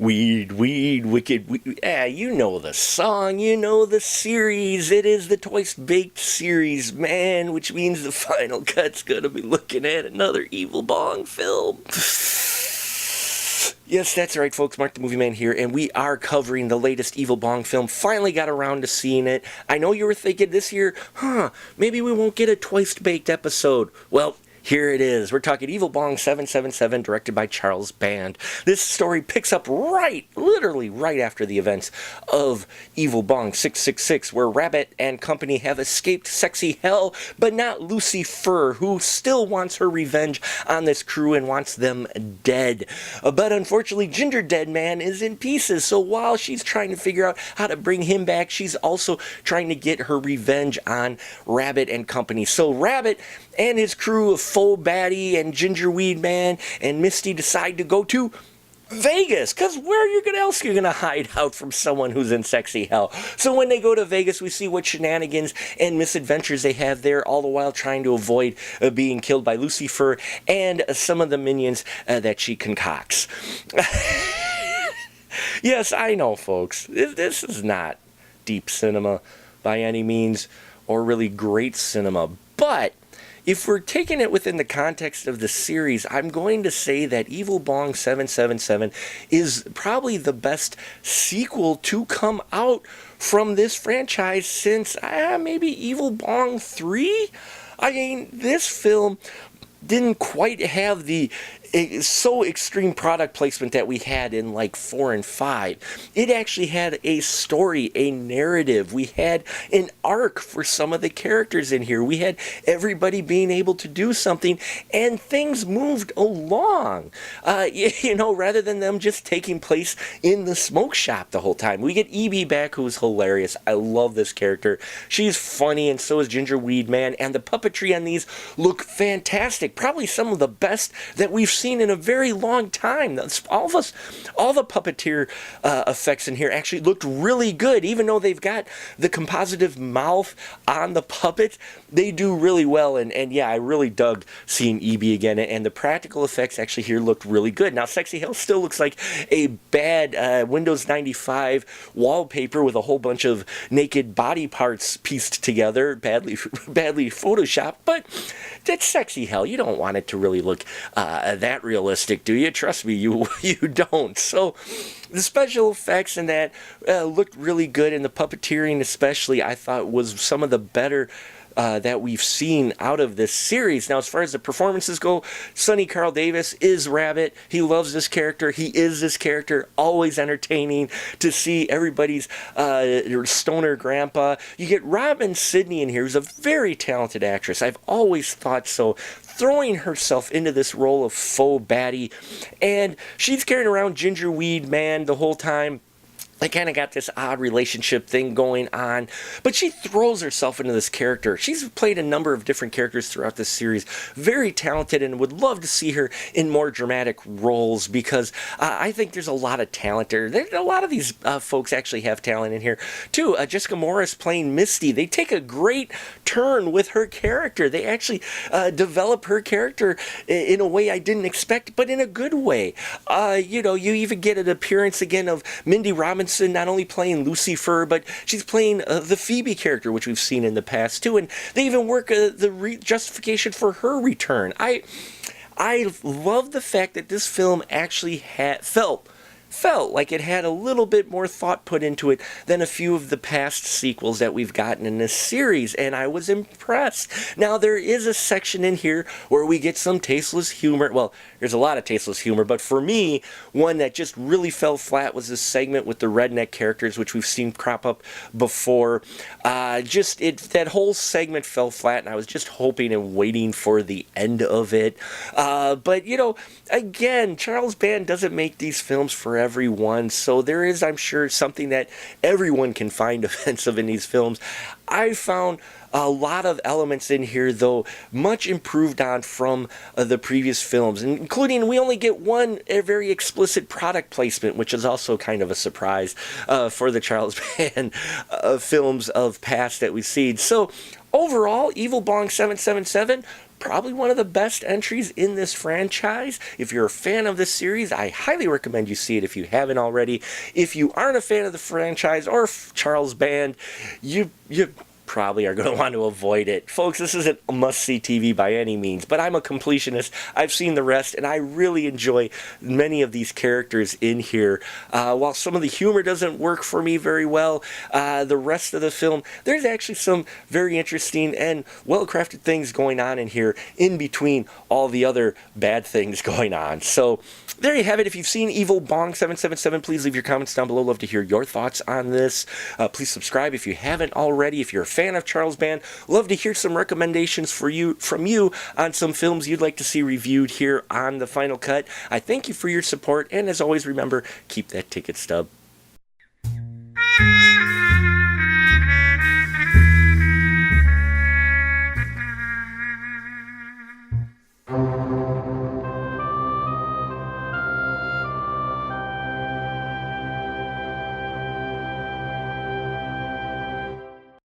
Weed, weed, wicked, weed. Yeah, you know the song, you know the series. It is the Twice Baked series, man, which means the final cut's gonna be looking at another Evil Bong film. Yes, that's right, folks. Mark the Movie Man here, and we are covering the latest Evil Bong film. Finally got around to seeing it. I know you were thinking this year, maybe we won't get a Twice Baked episode. Well, here it is. We're talking Evil Bong 777, directed by Charles Band. This story picks up literally right after the events of Evil Bong 666, where Rabbit and company have escaped sexy hell, but not Lucy Fur, who still wants her revenge on this crew and wants them dead. But unfortunately, Ginger Dead Man is in pieces, so while she's trying to figure out how to bring him back, she's also trying to get her revenge on Rabbit and company. So Rabbit and his crew of Faux Baddie and Gingerweed Man and Misty decide to go to Vegas, because where else are you going to hide out from someone who's in sexy hell? So when they go to Vegas, we see what shenanigans and misadventures they have there, all the while trying to avoid being killed by Lucifer and some of the minions that she concocts. Yes, I know, folks. This is not deep cinema by any means, or really great cinema, but if we're taking it within the context of the series, I'm going to say that Evil Bong 777 is probably the best sequel to come out from this franchise since maybe Evil Bong 3? I mean, this film didn't quite have the so extreme product placement that we had in like 4 and 5. It actually had a story, a narrative. We had an arc for some of the characters in here. We had everybody being able to do something, and things moved along. Rather than them just taking place in the smoke shop the whole time. We get Evie back, who's hilarious. I love this character. She's funny, and so is Gingerweed Man, and the puppetry on these look fantastic. Probably some of the best that we've seen in a very long time. All the Puppeteer effects in here actually looked really good, even though they've got the compositive mouth on the puppet. They do really well, and yeah, I really dug seeing EB again, and the practical effects actually here looked really good. Now, Sexy Hell still looks like a bad Windows 95 wallpaper with a whole bunch of naked body parts pieced together, badly photoshopped, but that's Sexy Hell. You don't want it to really look that realistic, do you? Trust me, you don't. So the special effects in that looked really good, and the puppeteering especially I thought was some of the better that we've seen out of this series. Now, as far as the performances go, Sonny Carl Davis is Rabbit. He loves this character. He is this character. Always entertaining to see everybody's stoner grandpa. You get Robin Sidney in here, who's a very talented actress. I've always thought so. Throwing herself into this role of Faux Baddie, and she's carrying around Gingerweed Man the whole time. They kind of got this odd relationship thing going on, but she throws herself into this character. She's played a number of different characters throughout this series, very talented, and would love to see her in more dramatic roles, because I think there's a lot of talent there. A lot of these folks actually have talent in here, too. Jessica Morris playing Misty. They take a great turn with her character. They actually develop her character in a way I didn't expect, but in a good way. You even get an appearance again of Mindy Robinson, not only playing Lucifer, but she's playing the Phoebe character, which we've seen in the past too, and they even work the justification for her return. I love the fact that this film actually felt like it had a little bit more thought put into it than a few of the past sequels that we've gotten in this series, and I was impressed. Now, there is a section in here where we get some tasteless humor. Well, there's a lot of tasteless humor, but for me, one that just really fell flat was this segment with the redneck characters, which we've seen crop up before. That whole segment fell flat, and I was just hoping and waiting for the end of it. But, again, Charles Band doesn't make these films for everyone, so there is, I'm sure, something that everyone can find offensive in these films. I found A lot of elements in here, though, much improved on from the previous films, including we only get one very explicit product placement, which is also kind of a surprise for the Charles Band films of past that we've seen. So overall, Evil Bong 777, probably one of the best entries in this franchise. If you're a fan of this series, I highly recommend you see it if you haven't already. If you aren't a fan of the franchise or Charles Band, you probably are going to want to avoid it. Folks, this isn't a must-see TV by any means, but I'm a completionist. I've seen the rest, and I really enjoy many of these characters in here. While some of the humor doesn't work for me very well, the rest of the film, there's actually some very interesting and well-crafted things going on in here in between all the other bad things going on. So there you have it. If you've seen Evil Bong 777, please leave your comments down below. Love to hear your thoughts on this. Please subscribe if you haven't already. If you're a fan of Charles Band, love to hear some recommendations from you on some films you'd like to see reviewed here on The Final Cut. I thank you for your support, and as always, remember, keep that ticket stub.